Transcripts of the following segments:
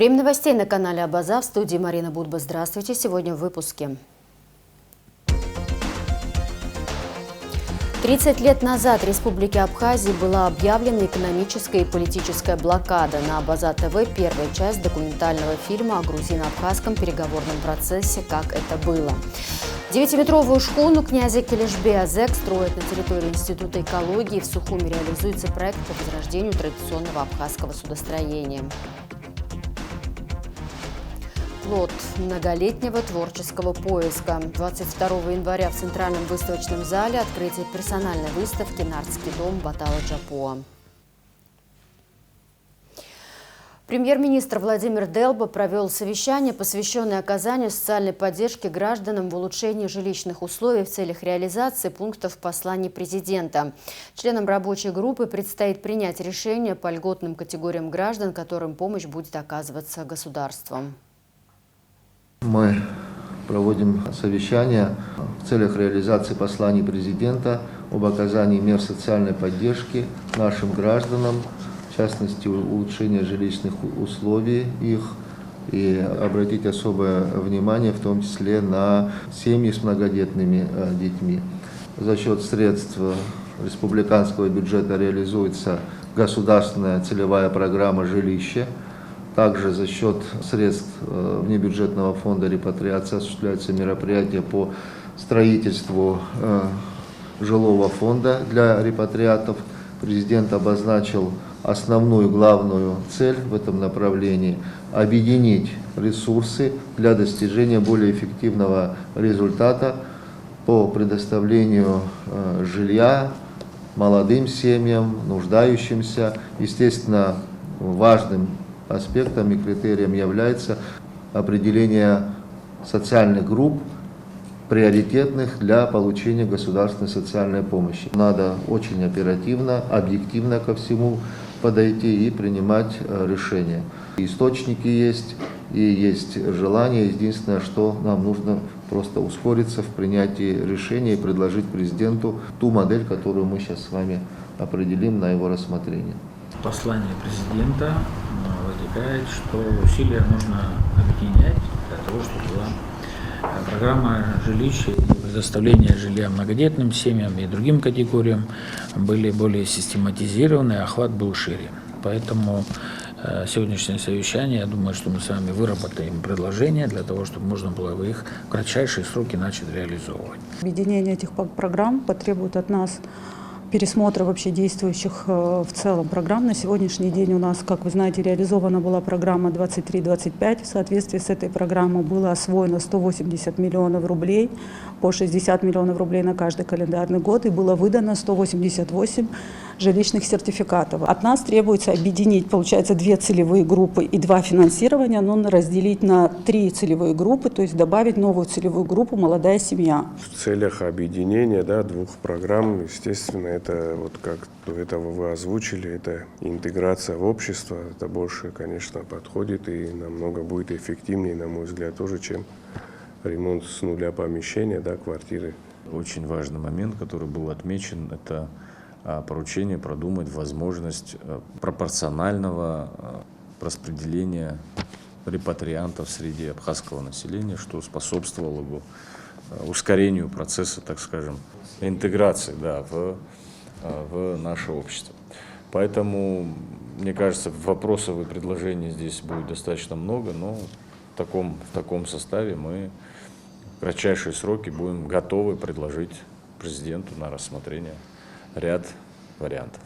Время новостей на канале Абаза. В студии Марина Будба. Здравствуйте. Сегодня в выпуске. 30 лет назад в Республике Абхазия была объявлена экономическая и политическая блокада. На Абаза ТВ первая часть документального фильма о грузино-абхазском переговорном процессе «Как это было». 9-метровую шхуну князя Келешбе-Азек строят на территории Института экологии. В Сухуми реализуется проект по возрождению традиционного абхазского судостроения. Плод многолетнего творческого поиска. 22 января в Центральном выставочном зале открытие персональной выставки «Нардский дом Батала Джапуа». Премьер-министр Владимир Делба провел совещание, посвященное оказанию социальной поддержки гражданам в улучшении жилищных условий в целях реализации пунктов послания президента. Членам рабочей группы предстоит принять решение по льготным категориям граждан, которым помощь будет оказываться государством. Мы проводим совещание в целях реализации посланий президента об оказании мер социальной поддержки нашим гражданам, в частности, улучшения жилищных условий их, и обратить особое внимание в том числе на семьи с многодетными детьми. За счет средств республиканского бюджета реализуется государственная целевая программа «Жилище». Также за счет средств внебюджетного фонда репатриации осуществляются мероприятия по строительству жилого фонда для репатриатов. Президент обозначил основную главную цель в этом направлении – объединить ресурсы для достижения более эффективного результата по предоставлению жилья молодым семьям, нуждающимся. Естественно, важным аспектом и критерием является определение социальных групп, приоритетных для получения государственной социальной помощи. Надо очень оперативно, объективно ко всему подойти и принимать решения. Источники есть и есть желание. Единственное, что нам нужно просто ускориться в принятии решения и предложить президенту ту модель, которую мы сейчас с вами определим на его рассмотрение. Послание президента вытекает, что усилия нужно объединять для того, чтобы была программа жилища и предоставления жилья многодетным семьям и другим категориям были более систематизированы, охват был шире. Поэтому сегодняшнее совещание, я думаю, что мы с вами выработаем предложения для того, чтобы можно было их в кратчайшие сроки начать реализовывать. Объединение этих программ потребует от нас пересмотра вообще действующих в целом программ. На сегодняшний день у нас, как вы знаете, реализована была программа 23-25. В соответствии с этой программой было освоено 180 миллионов рублей, по 60 миллионов рублей на каждый календарный год, и было выдано 188 жилищных сертификатов. От нас требуется объединить, получается, 2 целевые группы и 2 финансирования, но разделить на 3 целевые группы, то есть добавить новую целевую группу «Молодая семья». В целях объединения 2 программ, естественно, это вот как до этого вы озвучили, это интеграция в общество, это больше, конечно, подходит и намного будет эффективнее, на мой взгляд, тоже, чем ремонт с нуля помещения, квартиры. Очень важный момент, который был отмечен, это поручение продумать возможность пропорционального распределения репатриантов среди абхазского населения, что способствовало бы ускорению процесса, так скажем, интеграции в наше общество. Поэтому, мне кажется, вопросов и предложений здесь будет достаточно много, но в таком составе мы в кратчайшие сроки будем готовы предложить президенту на рассмотрение ряд вариантов.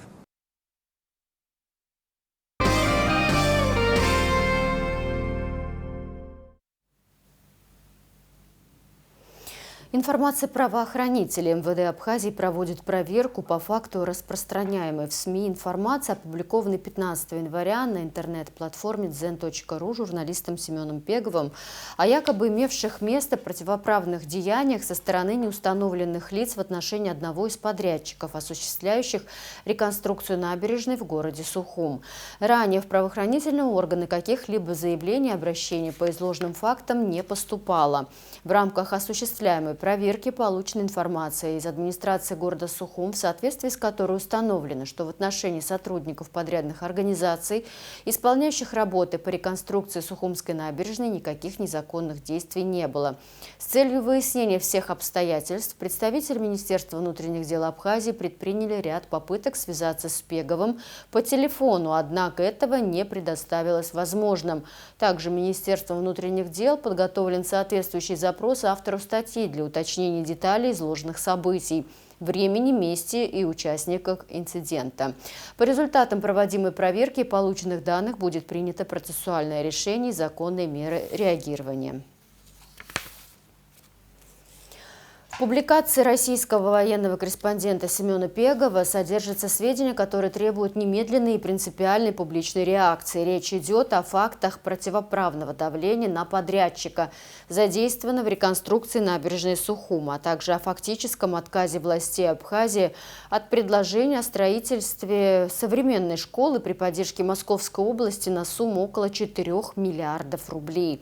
Информация правоохранителей. МВД Абхазии проводит проверку по факту распространяемой в СМИ информации, опубликованной 15 января на интернет-платформе zen.ru журналистом Семеном Пеговым о якобы имевших место противоправных деяниях со стороны неустановленных лиц в отношении одного из подрядчиков, осуществляющих реконструкцию набережной в городе Сухум. Ранее в правоохранительные органы каких-либо заявлений и обращений по изложенным фактам не поступало. В рамках осуществляемой проверки получена информация из администрации города Сухум, в соответствии с которой установлено, что в отношении сотрудников подрядных организаций, исполняющих работы по реконструкции Сухумской набережной, никаких незаконных действий не было. С целью выяснения всех обстоятельств представители Министерства внутренних дел Абхазии предприняли ряд попыток связаться с Пеговым по телефону, однако этого не предоставилось возможным. Также Министерством внутренних дел подготовлен соответствующий запрос автору статьи для уточнения деталей изложенных событий, времени, месте и участниках инцидента. По результатам проводимой проверки полученных данных будет принято процессуальное решение и законные меры реагирования. В публикации российского военного корреспондента Семена Пегова содержатся сведения, которые требуют немедленной и принципиальной публичной реакции. Речь идет о фактах противоправного давления на подрядчика, задействованного в реконструкции набережной Сухума, а также о фактическом отказе властей Абхазии от предложения о строительстве современной школы при поддержке Московской области на сумму около 4 миллиардов рублей.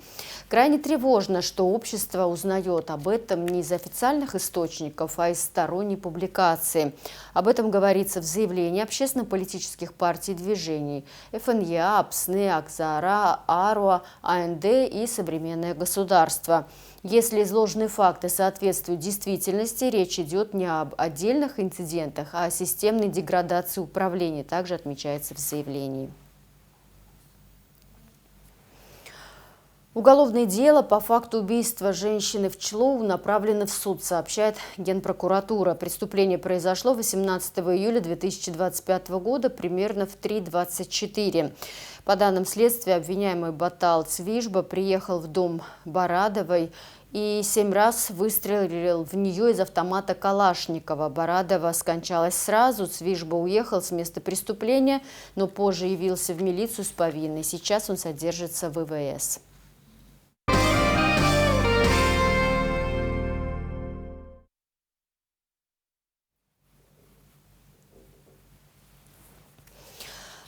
Крайне тревожно, что общество узнает об этом не из официальных источников, а из сторонней публикации. Об этом говорится в заявлении общественно-политических партий и движений ФНЯ, АПСНы, Акзара, АРУА, АНД и Современное государство. Если изложенные факты соответствуют действительности, речь идет не об отдельных инцидентах, а о системной деградации управления, также отмечается в заявлении. Уголовное дело по факту убийства женщины в Члоу направлено в суд, сообщает Генпрокуратура. Преступление произошло 18 июля 2025 года примерно в 3:24. По данным следствия, обвиняемый Батал Цвижба приехал в дом Барадовой и 7 раз выстрелил в нее из автомата Калашникова. Барадова скончалась сразу, Цвижба уехал с места преступления, но позже явился в милицию с повинной. Сейчас он содержится в ВВС.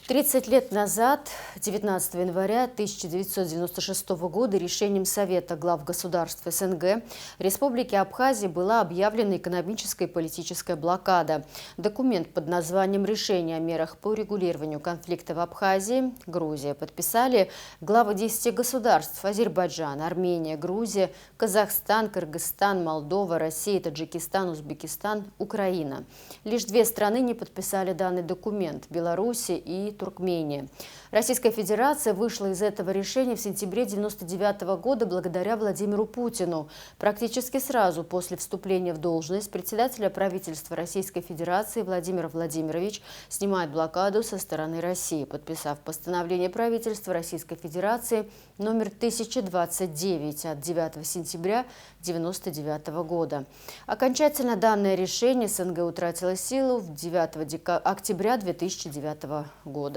«30 лет назад, 19 января 1996 года, решением Совета глав государств СНГ Республики Абхазия была объявлена экономическая и политическая блокада. Документ под названием «Решение о мерах по урегулированию конфликта в Абхазии», Грузия, подписали главы 10 государств: Азербайджан, Армения, Грузия, Казахстан, Кыргызстан, Молдова, Россия, Таджикистан, Узбекистан, Украина. Лишь 2 страны не подписали данный документ – Беларусь и Туркмения. Российская Федерация вышла из этого решения в сентябре 1999 года благодаря Владимиру Путину. Практически сразу после вступления в должность председателя правительства Российской Федерации Владимир Владимирович снимает блокаду со стороны России, подписав постановление правительства Российской Федерации номер 1029 от 9 сентября 1999 года. Окончательно данное решение СНГ утратило силу в 9 октября 2009 года.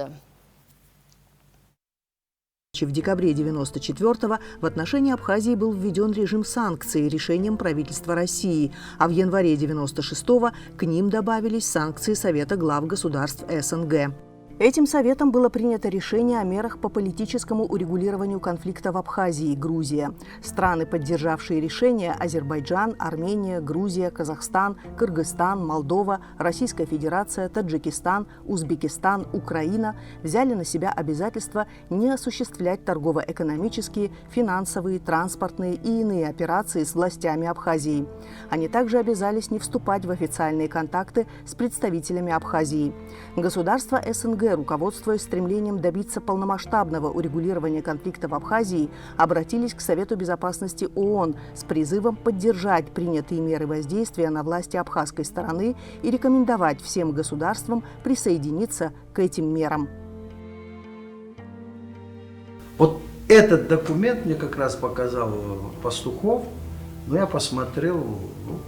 В декабре 1994-го в отношении Абхазии был введен режим санкций решением правительства России, а в январе 1996-го к ним добавились санкции Совета глав государств СНГ. Этим Советом было принято решение о мерах по политическому урегулированию конфликта в Абхазии, Грузия. Страны, поддержавшие решение – Азербайджан, Армения, Грузия, Казахстан, Кыргызстан, Молдова, Российская Федерация, Таджикистан, Узбекистан, Украина – взяли на себя обязательство не осуществлять торгово-экономические, финансовые, транспортные и иные операции с властями Абхазии. Они также обязались не вступать в официальные контакты с представителями Абхазии. Государства СНГ, руководствуясь стремлением добиться полномасштабного урегулирования конфликта в Абхазии, обратились к Совету безопасности ООН с призывом поддержать принятые меры воздействия на власти абхазской стороны и рекомендовать всем государствам присоединиться к этим мерам. Вот этот документ мне как раз показал Пастухов, но я посмотрел,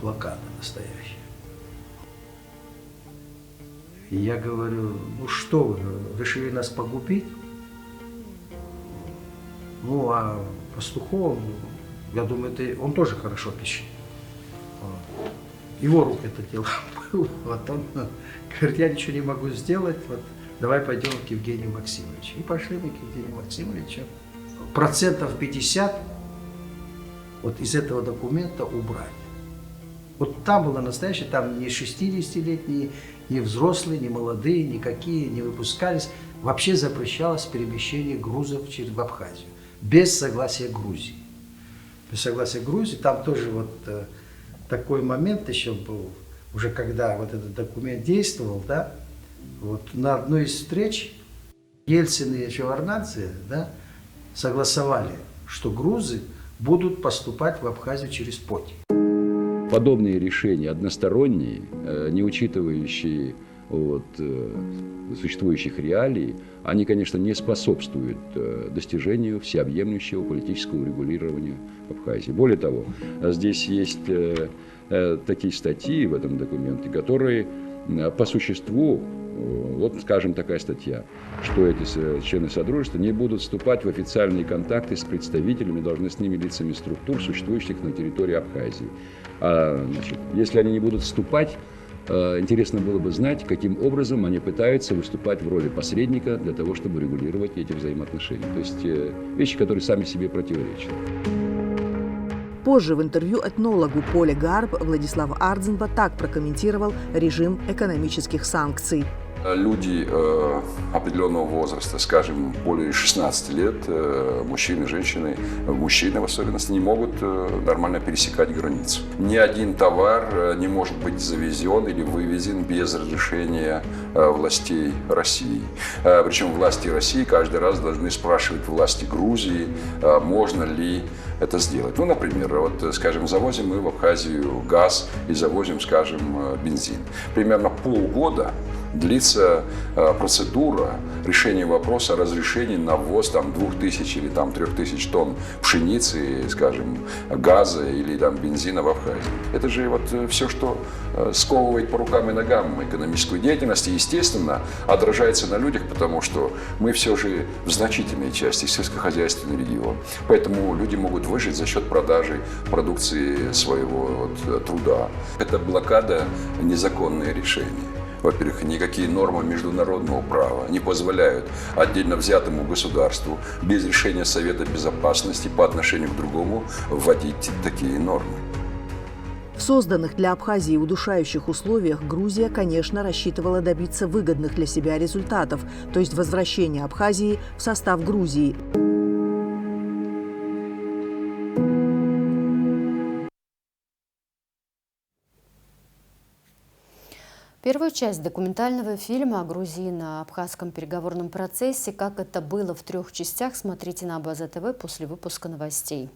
блокада настоящая. И я говорю, ну что вы, решили нас погубить? Ну, а Пастухов, я думаю, он тоже хорошо пишет. Его рук это дело было. Вот он говорит, я ничего не могу сделать, вот давай пойдем к Евгению Максимовичу. И пошли мы к Евгению Максимовичу. 50% вот из этого документа убрать. Вот там было настоящее, там ни 60-летние, ни взрослые, ни молодые, никакие не выпускались. Вообще запрещалось перемещение грузов в Абхазию без согласия Грузии. Без согласия Грузии, там тоже вот такой момент еще был, уже когда вот этот документ действовал, да, вот на одной из встреч Ельцин и Шеварднадзе, да, согласовали, что грузы будут поступать в Абхазию через Поть. Подобные решения, односторонние, не учитывающие существующих реалий, они, конечно, не способствуют достижению всеобъемлющего политического урегулирования Абхазии. Более того, здесь есть такие статьи в этом документе, которые по существу, вот скажем такая статья, что эти члены Содружества не будут вступать в официальные контакты с представителями, должностными лицами структур, существующих на территории Абхазии. Значит, если они не будут вступать, интересно было бы знать, каким образом они пытаются выступать в роли посредника для того, чтобы регулировать эти взаимоотношения. То есть вещи, которые сами себе противоречат. Позже в интервью этнологу Поле Гарб Владислав Ардзенба так прокомментировал режим экономических санкций. Люди определенного возраста, скажем, более 16 лет, мужчины, женщины, мужчины в особенности, не могут нормально пересекать границу. Ни один товар не может быть завезен или вывезен без разрешения властей России. Причем власти России каждый раз должны спрашивать власти Грузии, можно ли это сделать. Ну, например, вот, скажем, завозим мы в Абхазию газ и завозим, скажем, бензин. Примерно полгода длится процедура решения вопроса о разрешении на ввоз 2000 или 3000 тонн пшеницы, скажем, газа или бензина в Абхазию. Это же вот все, что сковывает по рукам и ногам экономическую деятельность, и, естественно, отражается на людях, потому что мы все же в значительной части сельскохозяйственный регион. Поэтому люди могут выжить за счет продажи продукции своего труда. Это блокада – незаконное решение. Во-первых, никакие нормы международного права не позволяют отдельно взятому государству без решения Совета Безопасности по отношению к другому вводить такие нормы. В созданных для Абхазии удушающих условиях Грузия, конечно, рассчитывала добиться выгодных для себя результатов, то есть возвращения Абхазии в состав Грузии. Первую часть документального фильма о грузино-абхазском переговорном процессе «Как это было» в 3 частях смотрите на Абаза ТВ после выпуска новостей.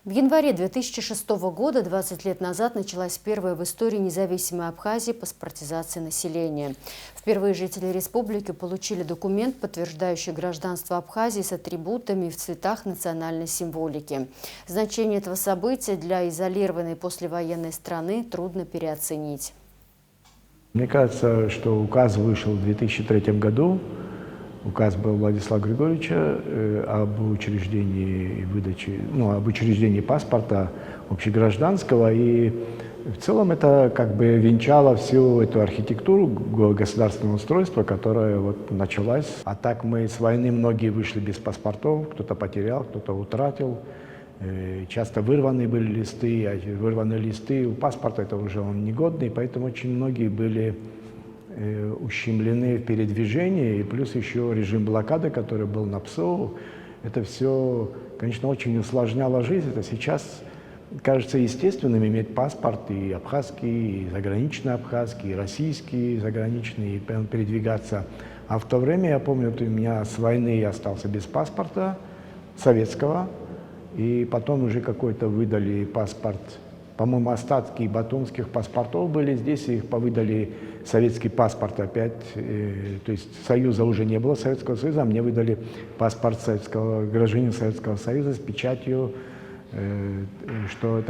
В январе 2006 года, 20 лет назад, началась первая в истории независимой Абхазии паспортизация населения. Впервые жители республики получили документ, подтверждающий гражданство Абхазии с атрибутами в цветах национальной символики. Значение этого события для изолированной послевоенной страны трудно переоценить. Мне кажется, что указ вышел в 2003 году. Указ был Владислава Григорьевича об учреждении об учреждении паспорта общегражданского. И в целом это венчало всю эту архитектуру государственного устройства, которая началась. А так мы с войны многие вышли без паспортов, кто-то потерял, кто-то утратил. Часто вырваны были листы, а вырванные листы у паспорта это уже он негодный, поэтому очень многие были ущемлены в передвижении, и плюс еще режим блокады, который был на ПСО, это все, конечно, очень усложняло жизнь. Это сейчас кажется естественным иметь паспорт и абхазский, и заграничный абхазский, и российский заграничный, и передвигаться. А в то время, я помню, у меня с войны я остался без паспорта советского, и потом уже какой-то выдали паспорт, по-моему, остатки батумских паспортов были здесь, их повыдали советский паспорт опять, то есть Союза уже не было, Советского Союза, а мне выдали паспорт гражданина Советского Союза с печатью, что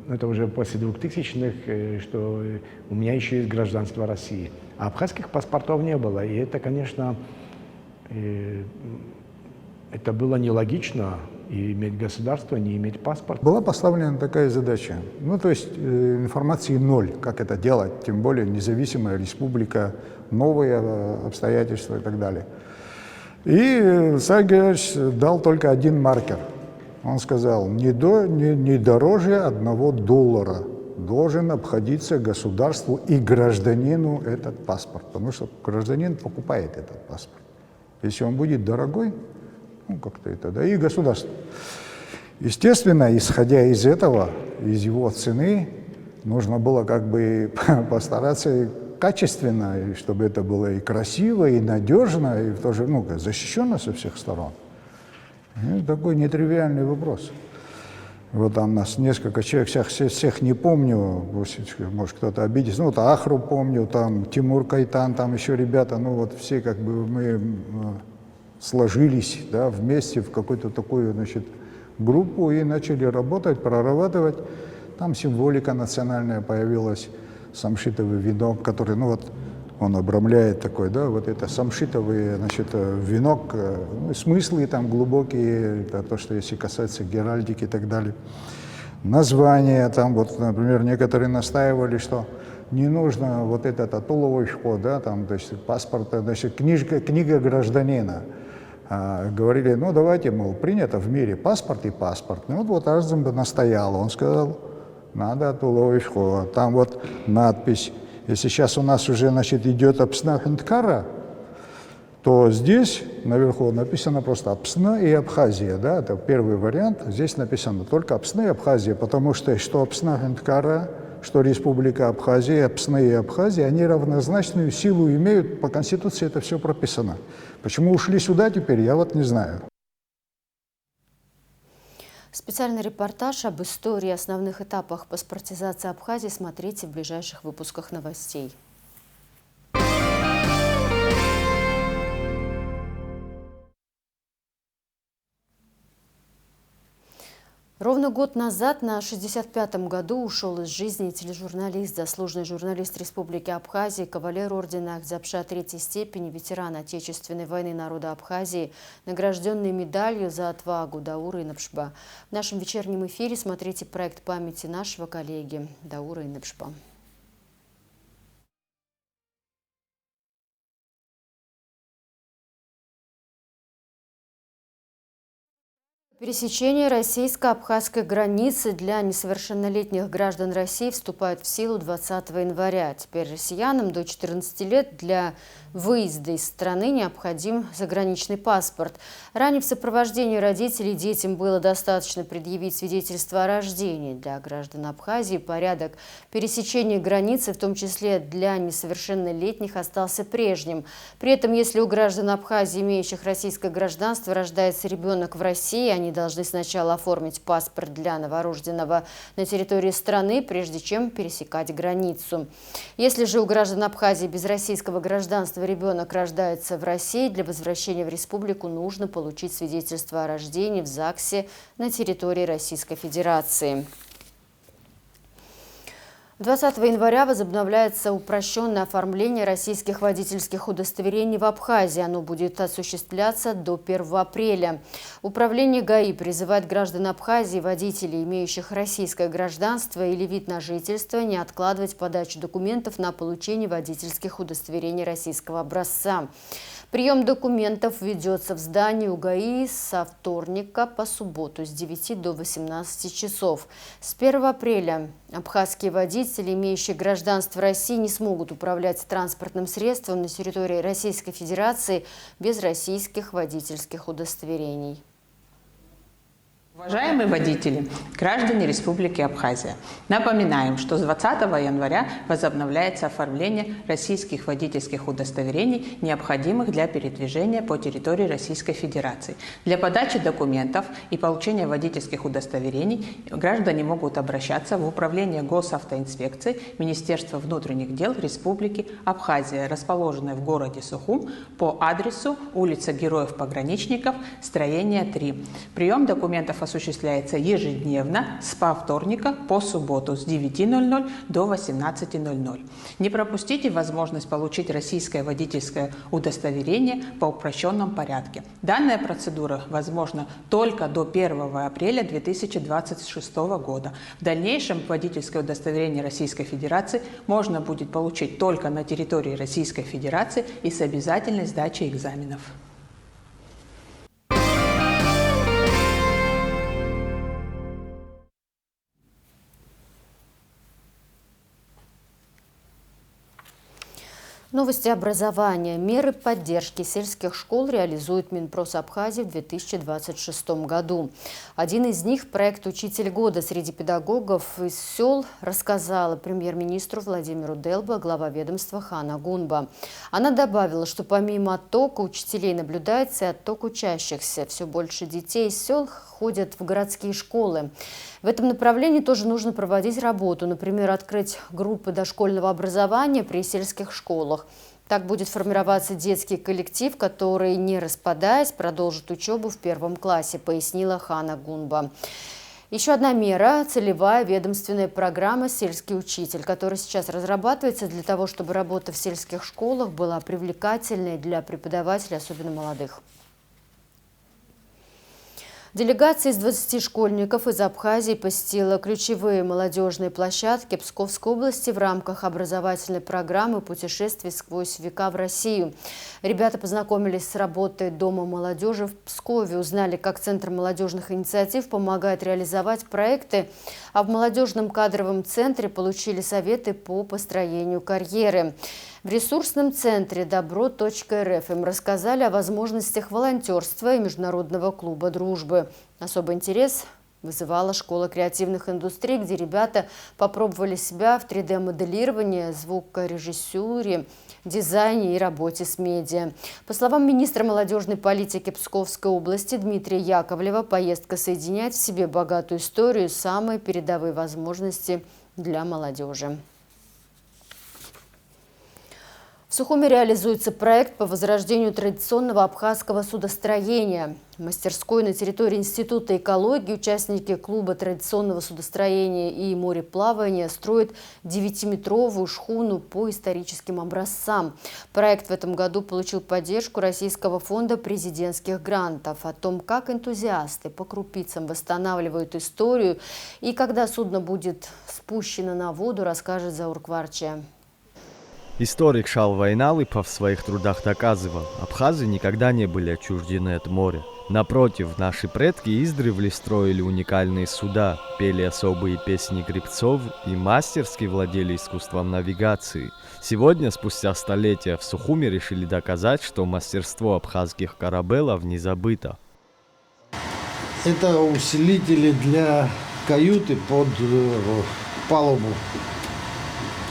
это уже после 2000-х, что у меня еще есть гражданство России. А абхазских паспортов не было, и это, конечно, это было нелогично. И иметь государство, не иметь паспорт. Была поставлена такая задача. То есть информации ноль, как это делать, тем более независимая республика, новые обстоятельства и так далее. И Сергей Георгиевич дал только один маркер. Он сказал, не дороже $1 должен обходиться государству и гражданину этот паспорт, потому что гражданин покупает этот паспорт. Если он будет дорогой, ну как-то это, да, и государство. Естественно, исходя из этого, из его цены, нужно было как бы постараться качественно, чтобы это было и красиво, и надежно, и тоже защищено со всех сторон. И такой нетривиальный вопрос. Вот там нас несколько человек, всех не помню, может кто-то обидится. Ну вот Ахру помню, там Тимур Кайтан, там еще ребята, ну вот все как бы мы сложились, да, вместе в какую-то такую, значит, группу и начали работать, прорабатывать. Там символика национальная появилась, самшитовый венок, который, ну вот, он обрамляет такой, да, вот это самшитовый, значит, венок, ну, смыслы там глубокие, это то, что если касается геральдики и так далее. Название там, вот, например, некоторые настаивали, что не нужно вот этот атуловый вход, да, там, значит, паспорт, значит, книга гражданина. Говорили, ну давайте, мол, принято в мире паспорт и паспорт. Ну вот Арзем настоял, он сказал, надо атуловый вход. Там вот надпись. Если сейчас у нас уже, значит, идет Апсна Хинткара, то здесь наверху написано просто Апсна и Абхазия, да, это первый вариант. Здесь написано только Апсна и Абхазия, потому что Апсна Хинткара, что Республика Абхазия, Апсна и Абхазия, они равнозначную силу имеют, по Конституции это все прописано. Почему ушли сюда теперь, я вот не знаю. Специальный репортаж об истории и основных этапах паспортизации Абхазии смотрите в ближайших выпусках новостей. Ровно год назад, на 65-м году, ушел из жизни тележурналист, заслуженный журналист Республики Абхазии, кавалер ордена Акзапша третьей степени, ветеран Отечественной войны народа Абхазии, награжденный медалью за отвагу Даур Инапшба. В нашем вечернем эфире смотрите проект памяти нашего коллеги Даура Инапшба. Пересечение российско-абхазской границы для несовершеннолетних граждан России вступает в силу 20 января. Теперь россиянам до 14 лет для выезда из страны необходим заграничный паспорт. Ранее в сопровождении родителей детям было достаточно предъявить свидетельство о рождении. Для граждан Абхазии порядок пересечения границы, в том числе для несовершеннолетних, остался прежним. При этом, если у граждан Абхазии, имеющих российское гражданство, рождается ребенок в России, они должны сначала оформить паспорт для новорожденного на территории страны, прежде чем пересекать границу. Если же у граждан Абхазии без российского гражданства ребенок рождается в России, для возвращения в республику нужно получить свидетельство о рождении в ЗАГСе на территории Российской Федерации. 20 января возобновляется упрощенное оформление российских водительских удостоверений в Абхазии. Оно будет осуществляться до 1 апреля. Управление ГАИ призывает граждан Абхазии, водителей, имеющих российское гражданство или вид на жительство, не откладывать подачу документов на получение водительских удостоверений российского образца. Прием документов ведется в здании УГАИ со вторника по субботу с 9 до 18 часов. С 1 апреля абхазские водители, имеющие гражданство России, не смогут управлять транспортным средством на территории Российской Федерации без российских водительских удостоверений. Уважаемые водители, граждане Республики Абхазия, напоминаем, что с 20 января возобновляется оформление российских водительских удостоверений, необходимых для передвижения по территории Российской Федерации. Для подачи документов и получения водительских удостоверений граждане могут обращаться в Управление госавтоинспекции Министерства внутренних дел Республики Абхазия, расположенное в городе Сухум, по адресу улица Героев-Пограничников, строение 3. Прием документов осуществляется ежедневно с вторника по субботу с 9:00 до 18:00. Не пропустите возможность получить российское водительское удостоверение по упрощенном порядке. Данная процедура возможна только до 1 апреля 2026 года. В дальнейшем водительское удостоверение Российской Федерации можно будет получить только на территории Российской Федерации и с обязательной сдачей экзаменов. Новости образования. Меры поддержки сельских школ реализует Минпрос Абхазии в 2026 году. Один из них – проект «Учитель года» среди педагогов из сел, рассказала премьер-министру Владимиру Делбо глава ведомства Хана Гунба. Она добавила, что помимо оттока учителей наблюдается и отток учащихся. Все больше детей из сел ходят в городские школы. В этом направлении тоже нужно проводить работу, например, открыть группы дошкольного образования при сельских школах. Так будет формироваться детский коллектив, который, не распадаясь, продолжит учебу в 1 классе, пояснила Хана Гунба. Еще одна мера – целевая ведомственная программа «Сельский учитель», которая сейчас разрабатывается для того, чтобы работа в сельских школах была привлекательной для преподавателей, особенно молодых. Делегация из 20 школьников из Абхазии посетила ключевые молодежные площадки Псковской области в рамках образовательной программы «Путешествие сквозь века в Россию». Ребята познакомились с работой Дома молодежи в Пскове, узнали, как Центр молодежных инициатив помогает реализовать проекты, а в молодежном кадровом центре получили советы по построению карьеры. В ресурсном центре «Добро.рф» им рассказали о возможностях волонтерства и Международного клуба дружбы. Особый интерес вызывала школа креативных индустрий, где ребята попробовали себя в 3D-моделировании, звукорежиссуре, дизайне и работе с медиа. По словам министра молодежной политики Псковской области Дмитрия Яковлева, поездка соединяет в себе богатую историю и самые передовые возможности для молодежи. В Сухуми реализуется проект по возрождению традиционного абхазского судостроения. В мастерской на территории Института экологии участники клуба традиционного судостроения и мореплавания строят 9-метровую шхуну по историческим образцам. Проект в этом году получил поддержку Российского фонда президентских грантов. О том, как энтузиасты по крупицам восстанавливают историю и когда судно будет спущено на воду, расскажет Заур Кварча. Историк Шалва Иналыпов в своих трудах доказывал, абхазы никогда не были отчуждены от моря. Напротив, наши предки издревле строили уникальные суда, пели особые песни гребцов и мастерски владели искусством навигации. Сегодня, спустя столетия, в Сухуми решили доказать, что мастерство абхазских корабелов не забыто. Это усилители для каюты под палубу.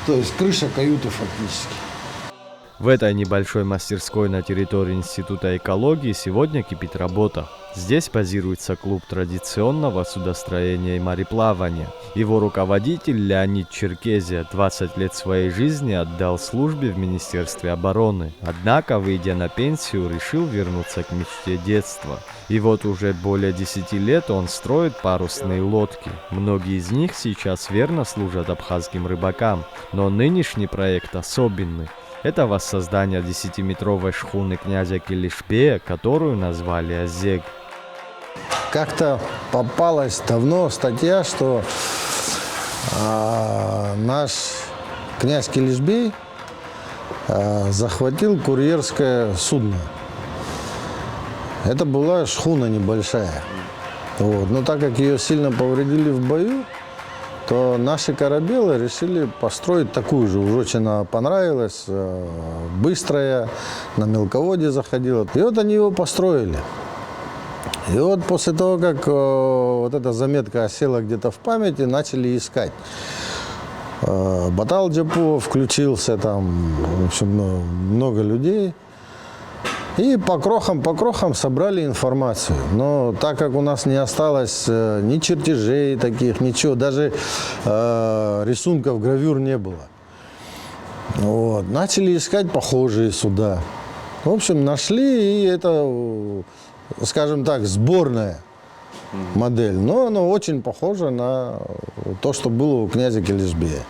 То есть крыша каюты фактически. В этой небольшой мастерской на территории Института экологии сегодня кипит работа. Здесь базируется клуб традиционного судостроения и мореплавания. Его руководитель Леонид Черкезия 20 лет своей жизни отдал службе в Министерстве обороны. Однако, выйдя на пенсию, решил вернуться к мечте детства. И вот уже более 10 лет он строит парусные лодки. Многие из них сейчас верно служат абхазским рыбакам. Но нынешний проект особенный. Это воссоздание 10-метровой шхуны князя Келешбея, которую назвали «Озег». Как-то попалась давно статья, что наш князь Келешбей захватил курьерское судно. Это была шхуна небольшая. Вот. Но так как ее сильно повредили в бою, то наши корабелы решили построить такую же. Уже очень она понравилась, быстрая, на мелководье заходила. И вот они его построили. И вот после того, как вот эта заметка осела где-то в памяти, начали искать. Батал Джапуа включился, там, в общем, много людей. И по крохам собрали информацию. Но так как у нас не осталось ни чертежей таких, ничего, даже рисунков, гравюр не было. Вот. Начали искать похожие суда. В общем, нашли, и это, скажем так, сборная модель. Но она очень похожа на то, что было у князя Келешбея.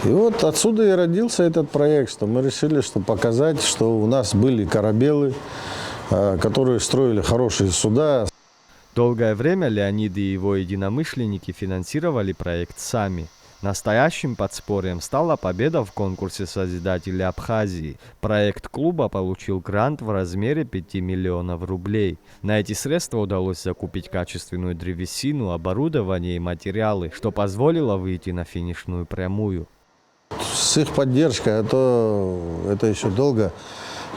И вот отсюда и родился этот проект, что мы решили, что показать, что у нас были корабелы, которые строили хорошие суда. Долгое время Леонид и его единомышленники финансировали проект сами. Настоящим подспорьем стала победа в конкурсе «Созидатели Абхазии». Проект клуба получил грант в размере 5 миллионов рублей. На эти средства удалось закупить качественную древесину, оборудование и материалы, что позволило выйти на финишную прямую. с их поддержкой, а то это еще долго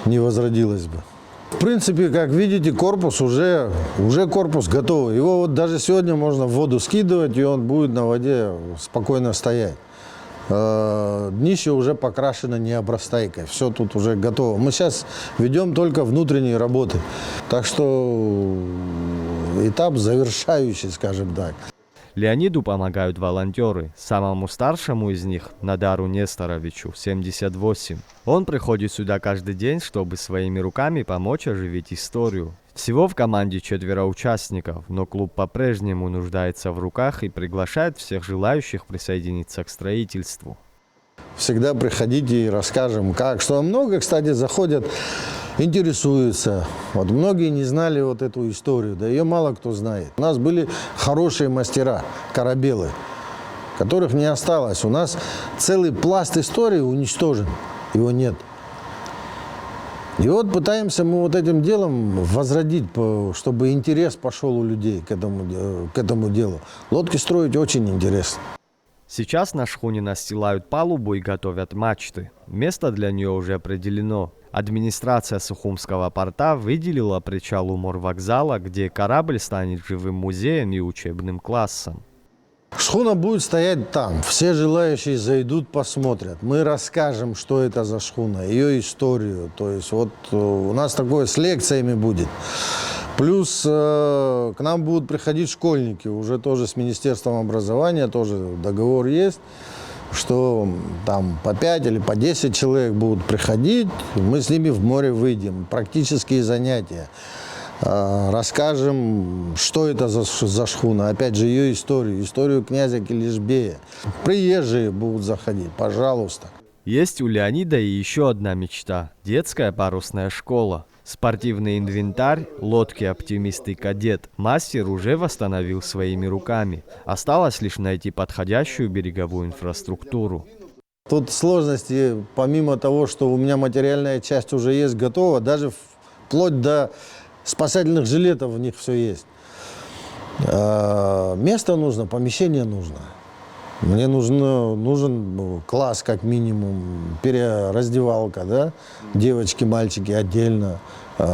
не возродилось бы. В принципе, как видите, корпус уже корпус готов. Его вот даже сегодня можно в воду скидывать, и он будет на воде спокойно стоять. Днище уже покрашено необрастайкой, все тут уже готово. Мы сейчас ведем только внутренние работы, так что этап завершающий, скажем так. Леониду помогают волонтеры. Самому старшему из них, Надару Несторовичу, 78. Он приходит сюда каждый день, чтобы своими руками помочь оживить историю. Всего в команде 4 участников, но клуб по-прежнему нуждается в руках и приглашает всех желающих присоединиться к строительству. Всегда приходите и расскажем, как. Что много, кстати, заходят, интересуются. Вот многие не знали вот эту историю, да ее мало кто знает. У нас были хорошие мастера, корабелы, которых не осталось. У нас целый пласт истории уничтожен, его нет. И вот пытаемся мы вот этим делом возродить, чтобы интерес пошел у людей к этому делу. Лодки строить очень интересно. Сейчас на шхуне настилают палубу и готовят мачты. Место для нее уже определено. Администрация Сухумского порта выделила причал у морвокзала, где корабль станет живым музеем и учебным классом. Шхуна будет стоять там. Все желающие зайдут, посмотрят. Мы расскажем, что это за шхуна, ее историю. То есть вот у нас такое с лекциями будет. Плюс к нам будут приходить школьники, уже тоже с Министерством образования, тоже договор есть, что там по 5 или по 10 человек будут приходить, мы с ними в море выйдем, практические занятия. Расскажем, что это за шхуна, опять же ее историю князя Килишбея. Приезжие будут заходить, пожалуйста. Есть у Леонида и еще одна мечта – детская парусная школа. Спортивный инвентарь, лодки «Оптимист» и «Кадет» мастер уже восстановил своими руками. Осталось лишь найти подходящую береговую инфраструктуру. Тут сложности, помимо того, что у меня материальная часть уже есть готова, даже вплоть до спасательных жилетов в них все есть. Место нужно, помещение нужно. Мне нужен класс как минимум, раздевалка, да? Девочки, мальчики отдельно,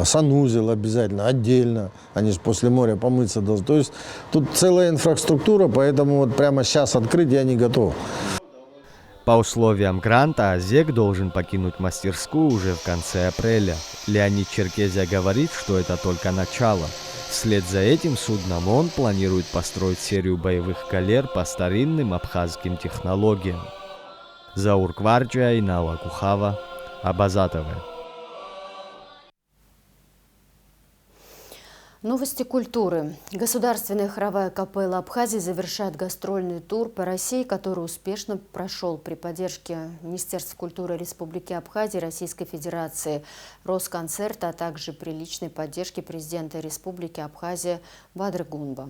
санузел обязательно отдельно, они же после моря помыться должны. То есть тут целая инфраструктура, поэтому вот прямо сейчас открыть я не готов. По условиям гранта ОЗЕК должен покинуть мастерскую уже в конце апреля. Леонид Черкезия говорит, что это только начало. Вслед за этим судном он планирует построить серию боевых галер по старинным абхазским технологиям. Заур Кварджа и Нала Кухава, Абазатовы. Новости культуры. Государственная хоровая капелла Абхазии завершает гастрольный тур по России, который успешно прошел при поддержке Министерства культуры Республики Абхазия и Российской Федерации, Росконцерта, а также при личной поддержке президента Республики Абхазия Бадры Гунба.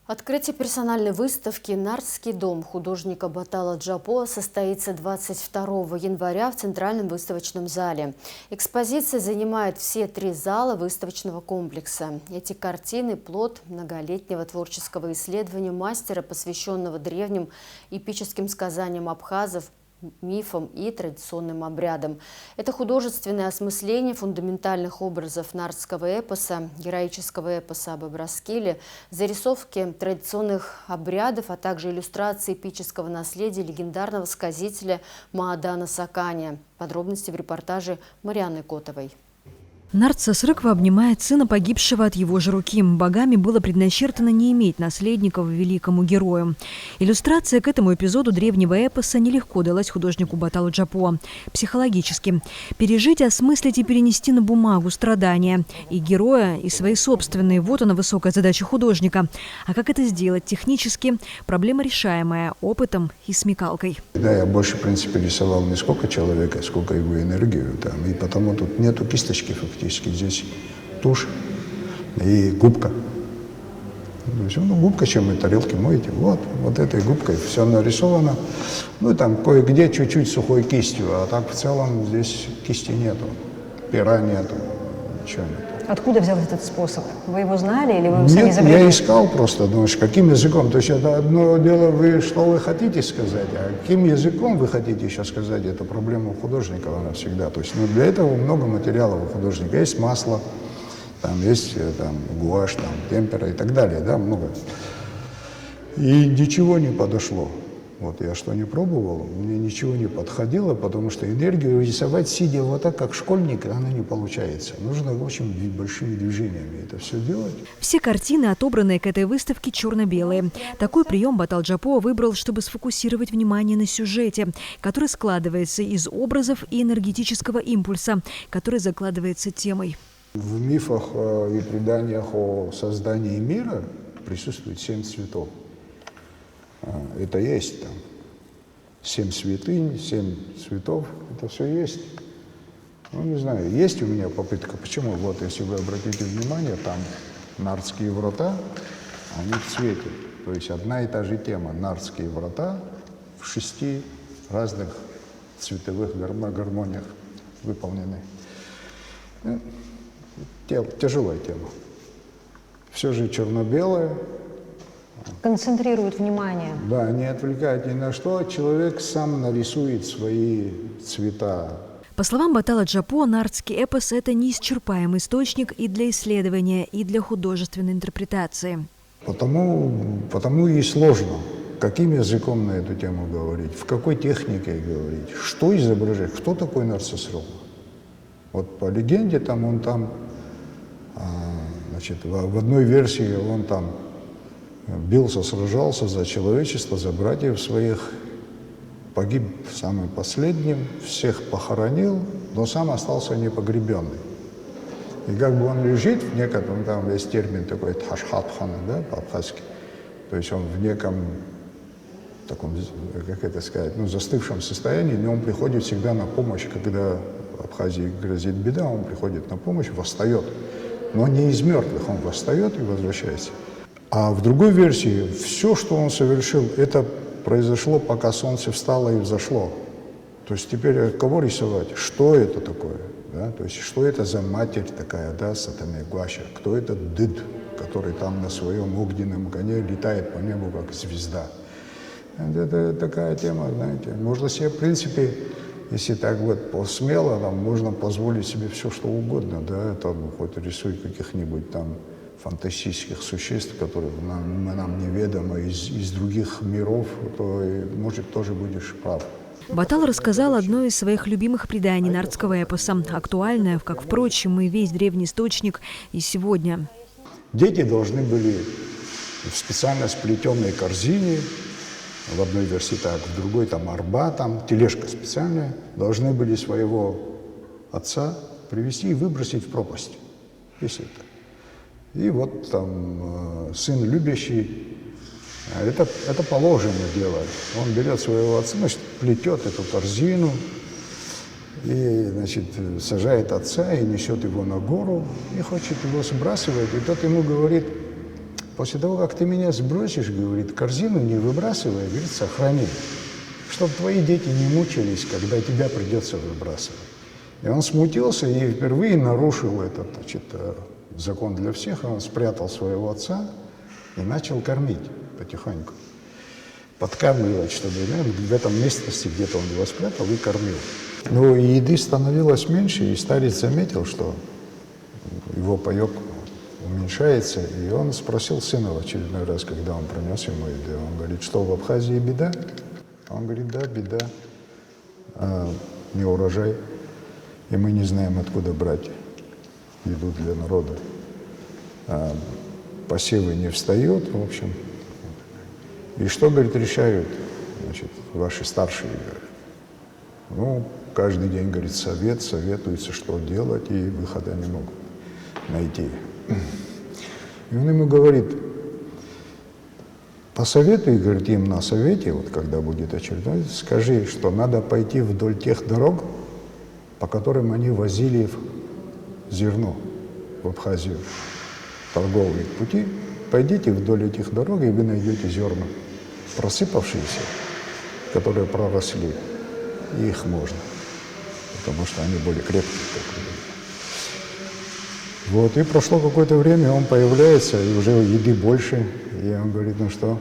Открытие персональной выставки «Нардский дом» художника Батала Джапоа состоится 22 января в Центральном выставочном зале. Экспозиция занимает все 3 зала выставочного комплекса. Эти картины – плод многолетнего творческого исследования мастера, посвященного древним эпическим сказаниям абхазов, мифам и традиционным обрядам. Это художественное осмысление фундаментальных образов нардского эпоса, героического эпоса об Абраскиле, зарисовки традиционных обрядов, а также иллюстрации эпического наследия легендарного сказителя Маадана Саканя. Подробности в репортаже Марианны Котовой. Нарт Сосрыква обнимает сына погибшего от его же руки. Богами было предначертано не иметь наследников великому герою. Иллюстрация к этому эпизоду древнего эпоса нелегко далась художнику Баталу Джапуа. Психологически. Пережить, осмыслить и перенести на бумагу страдания. И героя, и свои собственные. Вот она высокая задача художника. А как это сделать технически? Проблема решаемая опытом и смекалкой. Да, я больше, в принципе, рисовал не сколько человека, сколько его энергию. Там. И потому тут нету кисточки фактически. Здесь тушь и губка. То есть, губка, чем вы тарелки моете. Вот этой губкой все нарисовано. Ну, и там кое-где чуть-чуть сухой кистью, а так в целом здесь кисти нету, пера нету, ничего нет. Откуда взял этот способ? Вы его знали или вы сами изобрели? Нет, я искал просто, думаешь, каким языком. То есть это одно дело, что вы хотите сказать, а каким языком вы хотите еще сказать, это проблема у художника, она всегда. То есть для этого много материалов у художника. Есть масло, там есть гуашь, там, темпера и так далее, да, много. И ничего не подошло. Вот я что не пробовал, мне ничего не подходило, потому что энергию рисовать, сидя вот так, как школьник, она не получается. Нужно очень большими движениями это все делать. Все картины, отобранные к этой выставке, черно-белые. Такой прием Батал Джапуа выбрал, чтобы сфокусировать внимание на сюжете, который складывается из образов и энергетического импульса, который закладывается темой. В мифах и преданиях о создании мира присутствует 7 цветов. Это есть там 7 святынь, 7 цветов, это все есть. Ну, не знаю, есть у меня попытка. Почему? Вот, если вы обратите внимание, там нардские врата, они в цвете. То есть одна и та же тема. Нардские врата в 6 разных цветовых гармониях выполнены. Тяжелая тема. Все же черно-белое. Концентрирует внимание. Да, не отвлекает ни на что. Человек сам нарисует свои цвета. По словам Батала Джапуа, нардский эпос – это неисчерпаемый источник и для исследования, и для художественной интерпретации. Потому и сложно, каким языком на эту тему говорить, в какой технике говорить, что изображать, кто такой Нарт Сосрыква. Вот по легенде он значит, в одной версии он там бился, сражался за человечество, за братьев своих, погиб самым последним, всех похоронил, но сам остался непогребенный. И как бы он лежит в неком, там есть термин такой тхашхатхана, да, по-абхазски, то есть он в неком таком, как это сказать, застывшем состоянии, но он приходит всегда на помощь, когда в Абхазии грозит беда, он приходит на помощь, восстает, но не из мертвых, он восстает и возвращается. А в другой версии все, что он совершил, это произошло, пока солнце встало и взошло. То есть теперь кого рисовать? Что это такое? Да? То есть что это за матерь такая, да, Сатаме Гуаша? Кто это Дыд, который там на своем огненном коне летает по небу, как звезда? Это такая тема, знаете. Можно себе, в принципе, если так вот смело, там, можно позволить себе все, что угодно, да, там, хоть рисуй каких-нибудь там фантастических существ, которые нам неведомы из других миров, то, может, тоже будешь прав. Батал рассказал одно из своих любимых преданий нардского эпоса, актуальное, как, впрочем, и весь древний источник и сегодня. Дети должны были в специально сплетенной корзине, в одной версии так, в другой там арба, там тележка специальная, должны были своего отца привести и выбросить в пропасть. Если это. И вот там сын любящий, это положено делать. Он берет своего отца, значит, плетет эту корзину и, значит, сажает отца и несет его на гору и хочет его сбрасывать. И тот ему говорит: после того, как ты меня сбросишь, говорит, корзину не выбрасывай, говорит, сохрани, чтобы твои дети не мучились, когда тебя придется выбрасывать. И он смутился и впервые нарушил этот, значит, закон для всех, он спрятал своего отца и начал кормить потихоньку. Подкармливать, чтобы в этом местности где-то он его спрятал и кормил. Ну, и еды становилось меньше, и старец заметил, что его паёк уменьшается, и он спросил сына в очередной раз, когда он принес ему еду, он говорит, что в Абхазии беда? Он говорит, да, беда, не урожай, и мы не знаем, откуда брать. еду для народа. А посевы не встают, в общем. И что, говорит, решают, значит, ваши старшие? Ну, каждый день, говорит, советуется, что делать, и выхода не могут найти. И он ему говорит, посоветуй, говорит, им на совете, вот когда будет очередной, скажи, что надо пойти вдоль тех дорог, по которым они возили зерно в Абхазию, торговые пути. Пойдите вдоль этих дорог, и вы найдете зерна, просыпавшиеся, которые проросли, и их можно, потому что они более крепкие. Вот, и прошло какое-то время, он появляется, и уже еды больше, и он говорит, ну что?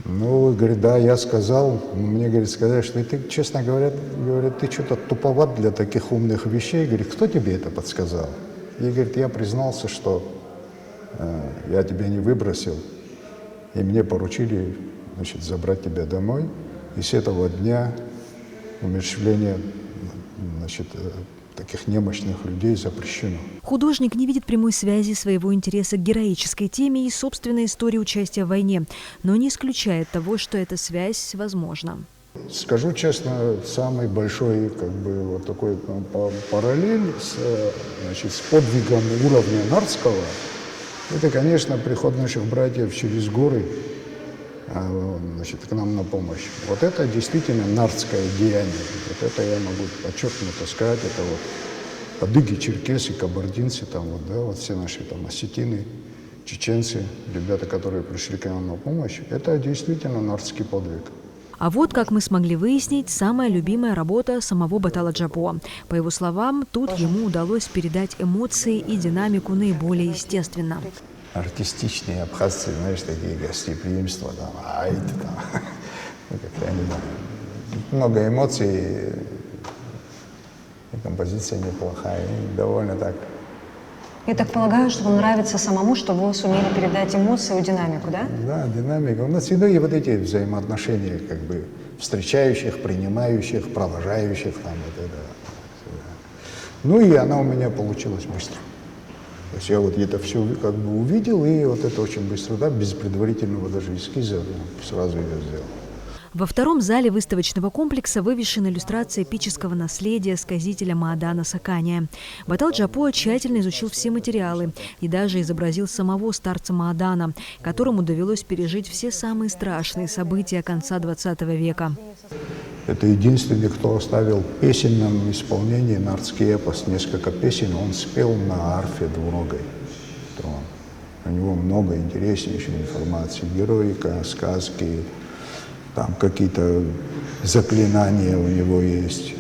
Ну, говорит, да, я сказал, мне, говорит, сказали, что ты, честно говоря, говорит, ты что-то туповат для таких умных вещей. Говорит, кто тебе это подсказал? И, говорит, я признался, что я тебя не выбросил, и мне поручили, значит, забрать тебя домой, и с этого дня умерщвление, значит, таких немощных людей запрещено. Художник не видит прямой связи своего интереса к героической теме и собственной истории участия в войне, но не исключает того, что эта связь возможна. Скажу честно, самый большой, как бы, вот такой параллель значит, с подвигом уровня Нардского, это, конечно, приход наших братьев через горы, значит, к нам на помощь. Вот это действительно нардское деяние. Вот это я могу подчеркнуто сказать. Это вот адыги, черкесы, кабардинцы, там вот, да, вот все наши там осетины, чеченцы, ребята, которые пришли к нам на помощь. Это действительно нардский подвиг. А вот, как мы смогли выяснить, самая любимая работа самого Баталла Джапо. По его словам, тут ему удалось передать эмоции и динамику наиболее естественно. Артистичные абхазцы, знаешь, такие гостеприимства, там, айт, там, ну, как я не знаю, много эмоций, и композиция неплохая, и довольно так. Я так полагаю, что вам нравится самому, что вы сумели передать эмоции, динамику, да? Да, динамика. У нас всегда и вот эти взаимоотношения, как бы, встречающих, принимающих, провожающих, там, вот это. Ну, и она у меня получилась быстро. То есть я вот это все как бы увидел, и вот это очень быстро, да, без предварительного даже эскиза, сразу я сделал. Во втором зале выставочного комплекса вывешена иллюстрация эпического наследия сказителя Маадана Сакания. Баталл Джапо тщательно изучил все материалы и даже изобразил самого старца Маадана, которому довелось пережить все самые страшные события конца XX века. Это единственный, кто оставил в песенном исполнении нардский эпос. Несколько песен он спел на арфе двуногой. У него много интереснейшей информации. Героика, сказки, там какие-то заклинания у него есть.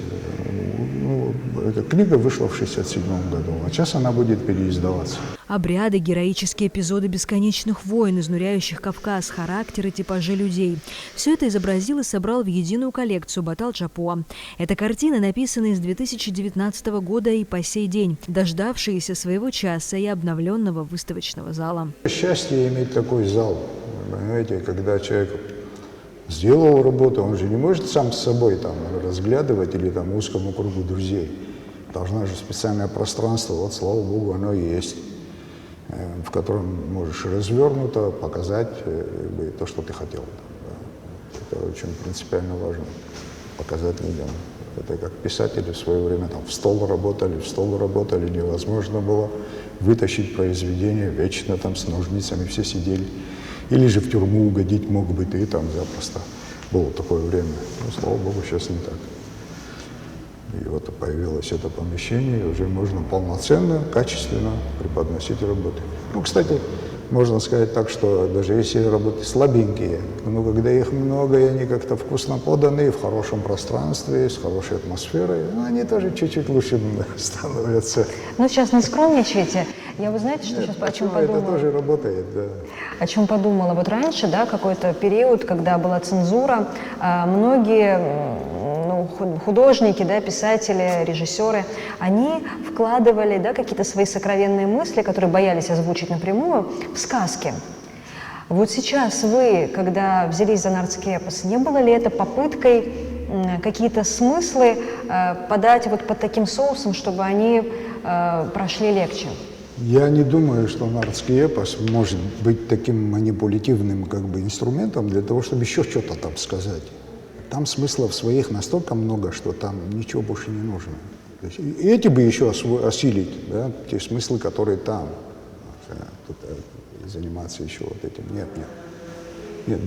Ну, эта книга вышла в 1967 году, а сейчас она будет переиздаваться. Обряды, героические эпизоды бесконечных войн, изнуряющих Кавказ, характеры, типажи людей. Все это изобразил и собрал в единую коллекцию Баталл Джапо. Это картины, написанные с 2019 года и по сей день, дождавшиеся своего часа и обновленного выставочного зала. Счастье иметь такой зал, понимаете, когда человек сделал работу, он же не может сам с собой там разглядывать или там узкому кругу друзей. Должна же специальное пространство, вот слава богу, оно и есть, в котором можешь развернуто показать то, что ты хотел. Это очень принципиально важно, показать людям. Это как писатели в свое время там в стол работали, невозможно было вытащить произведение, вечно там с ножницами все сидели. Или же в тюрьму угодить мог бы ты там запросто. Было такое время. Ну, слава богу, сейчас не так. И вот появилось это помещение, и уже можно полноценно, качественно преподносить работы. Ну, кстати, можно сказать так, что даже если работы слабенькие, но когда их много, и они как-то вкусно поданы, в хорошем пространстве, с хорошей атмосферой, они тоже чуть-чуть лучше становятся. Ну, сейчас не скромничайте. Я, вы знаете, что сейчас о чем подумала? Это тоже работает, да. О чем подумала? Вот раньше, да, какой-то период, когда была цензура, многие художники, да, писатели, режиссеры, они вкладывали, да, какие-то свои сокровенные мысли, которые боялись озвучить напрямую, в сказки. Вот сейчас вы, когда взялись за нардский эпос, не было ли это попыткой какие-то смыслы подать вот под таким соусом, чтобы они прошли легче? Я не думаю, что нардский эпос может быть таким манипулятивным как бы инструментом для того, чтобы еще что-то там сказать. Там смыслов своих настолько много, что там ничего больше не нужно. То есть, и эти бы еще осилить, да, те смыслы, которые там. Тут, заниматься еще вот этим. Нет.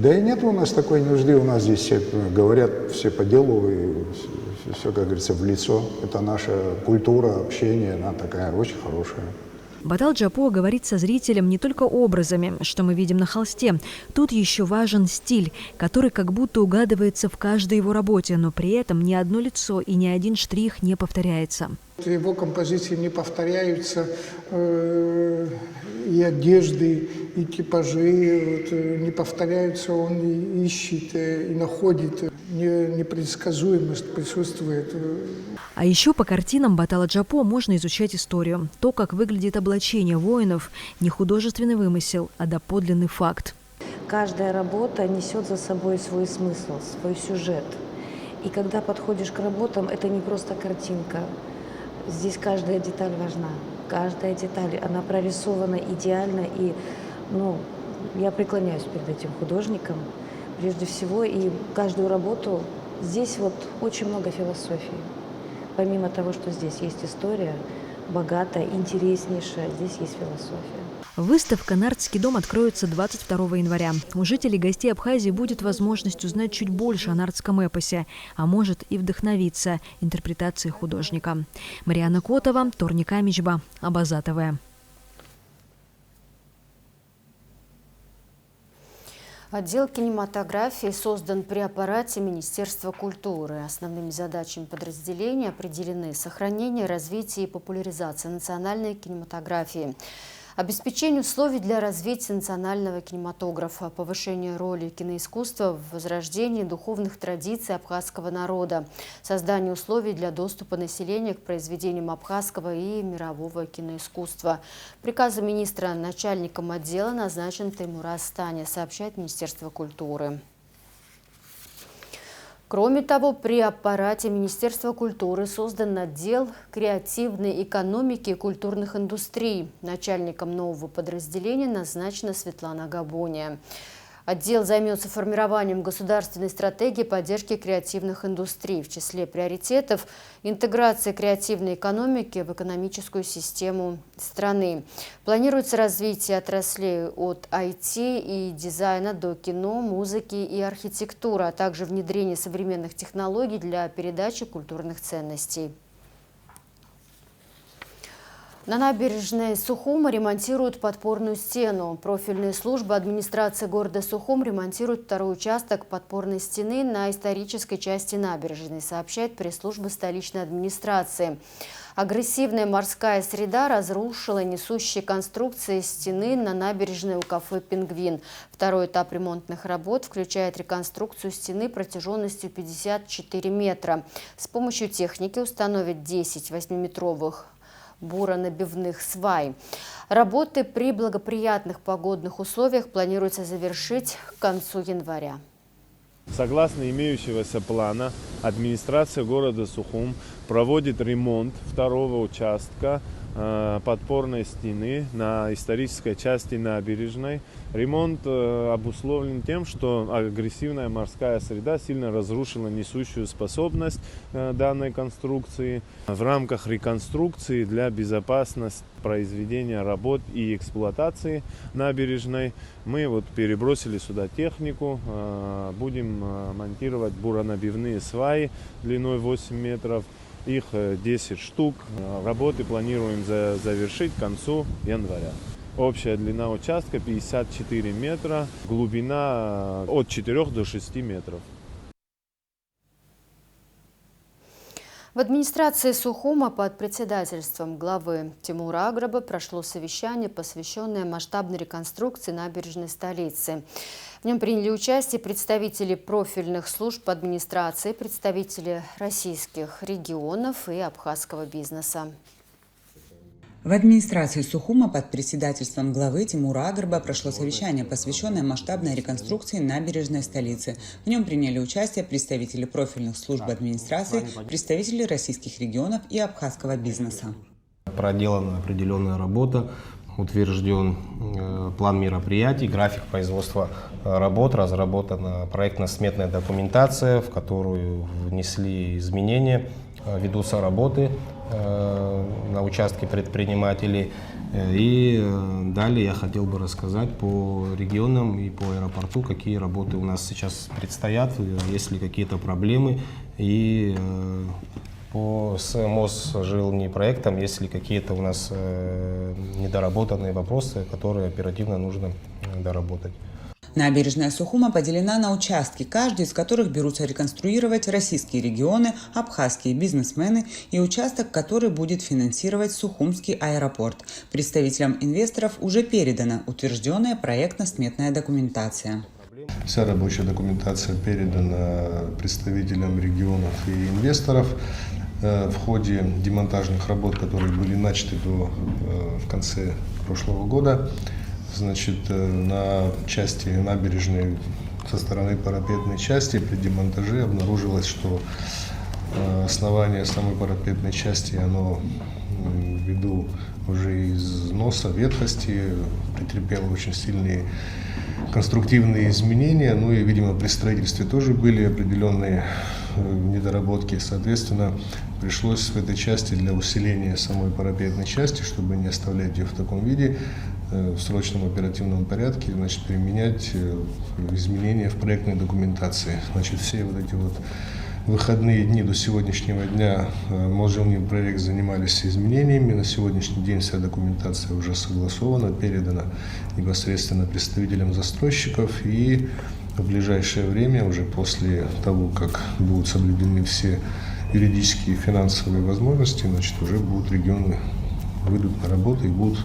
Да и нет у нас такой нужды. У нас здесь все говорят все по делу, и все, как говорится, в лицо. Это наша культура, общение, она такая очень хорошая. Батал Джапо говорит со зрителем не только образами, что мы видим на холсте. Тут еще важен стиль, который как будто угадывается в каждой его работе, но при этом ни одно лицо и ни один штрих не повторяется. Его композиции не повторяются, и одежды, и типажи не повторяются, он ищет и находит, непредсказуемость присутствует. А еще по картинам Батала Джапо можно изучать историю. То, как выглядит облачение воинов, не художественный вымысел, а доподлинный факт. Каждая работа несет за собой свой смысл, свой сюжет. И когда подходишь к работам, это не просто картинка. Здесь каждая деталь важна. Каждая деталь, она прорисована идеально. И я преклоняюсь перед этим художником прежде всего. И каждую работу здесь очень много философии. Помимо того, что здесь есть история, богатая, интереснейшая, здесь есть философия. Выставка «Нардский дом» откроется 22 января. У жителей и гостей Абхазии будет возможность узнать чуть больше о нардском эпосе, а может и вдохновиться интерпретацией художника. Марьяна Котова, Торник Амичба, Абаза ТВ. Отдел кинематографии создан при аппарате Министерства культуры. Основными задачами подразделения определены сохранение, развитие и популяризация национальной кинематографии, обеспечение условий для развития национального кинематографа, повышение роли киноискусства в возрождении духовных традиций абхазского народа, создание условий для доступа населения к произведениям абхазского и мирового киноискусства. Приказом министра начальником отдела назначен Теймураз Станя, сообщает Министерство культуры. Кроме того, при аппарате Министерства культуры создан отдел креативной экономики и культурных индустрий. Начальником нового подразделения назначена Светлана Габония. Отдел займется формированием государственной стратегии поддержки креативных индустрий. В числе приоритетов – интеграция креативной экономики в экономическую систему страны. Планируется развитие отраслей от IT и дизайна до кино, музыки и архитектуры, а также внедрение современных технологий для передачи культурных ценностей. На набережной Сухума ремонтируют подпорную стену. Профильные службы администрации города Сухум ремонтируют второй участок подпорной стены на исторической части набережной, сообщает пресс-служба столичной администрации. Агрессивная морская среда разрушила несущие конструкции стены на набережной у кафе «Пингвин». Второй этап ремонтных работ включает реконструкцию стены протяженностью 54 метра. С помощью техники установят 10 8-метровых буронабивных свай. Работы при благоприятных погодных условиях планируется завершить к концу января. Согласно имеющегося плана, администрация города Сухум проводит ремонт второго участка подпорной стены на исторической части набережной. Ремонт обусловлен тем, что агрессивная морская среда сильно разрушила несущую способность данной конструкции. В рамках реконструкции для безопасности произведения работ и эксплуатации набережной мы перебросили сюда технику. Будем монтировать буронабивные сваи длиной 8 метров. Их 10 штук. Работы планируем завершить к концу января. Общая длина участка 54 метра, глубина от 4 до 6 метров. В администрации Сухума под председательством главы Тимура Аграба прошло совещание, посвященное масштабной реконструкции набережной столицы. В нем приняли участие представители профильных служб администрации, представители российских регионов и абхазского бизнеса. В администрации Сухума под председательством главы Тимура Агарба прошло совещание, посвященное масштабной реконструкции набережной столицы. В нем приняли участие представители профильных служб администрации, представители российских регионов и абхазского бизнеса. Проделана определенная работа, утвержден план мероприятий, график производства работ, разработана проектно-сметная документация, в которую внесли изменения, ведутся работы на участке предпринимателей. И далее я хотел бы рассказать по регионам и по аэропорту, какие работы у нас сейчас предстоят, есть ли какие-то проблемы, и по Мосжилнепроектам, есть ли какие-то у нас недоработанные вопросы, которые оперативно нужно доработать. Набережная Сухума поделена на участки, каждый из которых берутся реконструировать российские регионы, абхазские бизнесмены и участок, который будет финансировать Сухумский аэропорт. Представителям инвесторов уже передана утвержденная проектно-сметная документация. Вся рабочая документация передана представителям регионов и инвесторов. В ходе демонтажных работ, которые были начаты в конце прошлого года, значит, на части набережной со стороны парапетной части при демонтаже обнаружилось, что основание самой парапетной части, оно ввиду уже износа, ветхости, претерпело очень сильные конструктивные изменения, ну и, видимо, при строительстве тоже были определенные недоработки. Соответственно, пришлось в этой части для усиления самой парапетной части, чтобы не оставлять ее в таком виде, в срочном оперативном порядке, значит, применять изменения в проектной документации. Значит, все вот эти вот выходные дни до сегодняшнего дня Мосжилнепроект занимались изменениями. На сегодняшний день вся документация уже согласована, передана непосредственно представителям застройщиков. И в ближайшее время, уже после того, как будут соблюдены все юридические и финансовые возможности, значит, уже будут регионы выйдут на работу и будут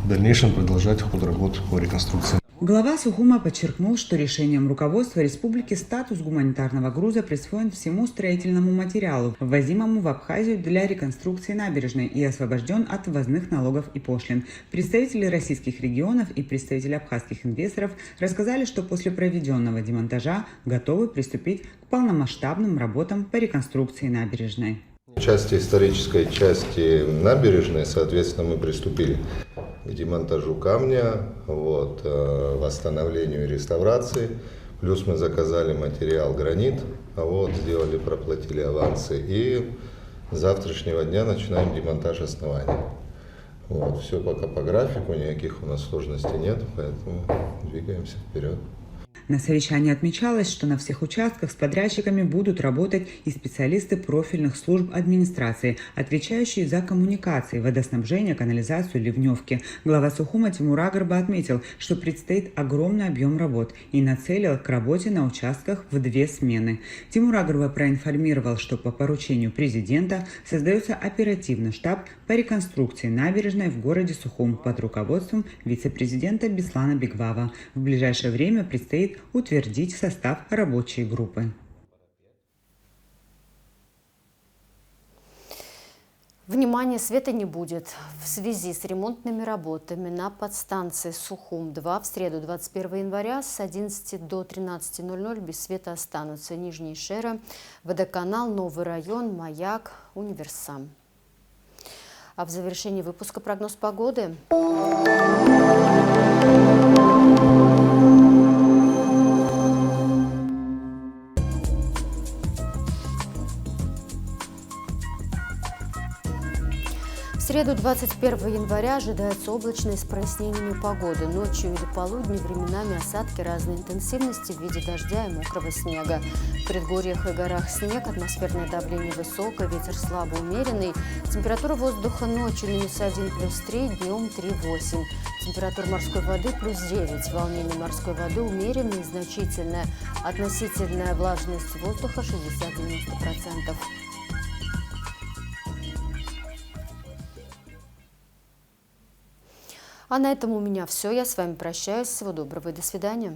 в дальнейшем продолжать ход работ по реконструкции. Глава Сухума подчеркнул, что решением руководства республики статус гуманитарного груза присвоен всему строительному материалу, ввозимому в Абхазию для реконструкции набережной, и освобожден от ввозных налогов и пошлин. Представители российских регионов и представители абхазских инвесторов рассказали, что после проведенного демонтажа готовы приступить к полномасштабным работам по реконструкции набережной. В части исторической части набережной, соответственно, мы приступили к демонтажу камня, восстановлению и реставрации. Плюс мы заказали материал гранит, сделали, проплатили авансы. И с завтрашнего дня начинаем демонтаж основания. Все пока по графику, никаких у нас сложностей нет, поэтому двигаемся вперед. На совещании отмечалось, что на всех участках с подрядчиками будут работать и специалисты профильных служб администрации, отвечающие за коммуникации, водоснабжение, канализацию, ливневки. Глава Сухума Тимур Агарба отметил, что предстоит огромный объем работ и нацелил к работе на участках в 2 смены. Тимур Агарба проинформировал, что по поручению президента создается оперативный штаб по реконструкции набережной в городе Сухум под руководством вице-президента Беслана Бигвава. В ближайшее время предстоит утвердить состав рабочей группы. Внимания, света не будет. В связи с ремонтными работами на подстанции Сухум-2 в среду 21 января с 11 до 13:00 без света останутся Нижний Шера, Водоканал, Новый район, Маяк, Универсам. А в завершении выпуска прогноз погоды. В среду 21 января ожидается облачное с прояснениями погоды. Ночью и до полудня временами осадки разной интенсивности в виде дождя и мокрого снега. В предгорьях и горах снег, атмосферное давление высокое, ветер слабо умеренный. Температура воздуха ночью -1 +3, днем 3-8. Температура морской воды +9. Волнение морской воды умеренное и значительное. Относительная влажность воздуха 60-90%. А на этом у меня все. Я с вами прощаюсь. Всего доброго и до свидания.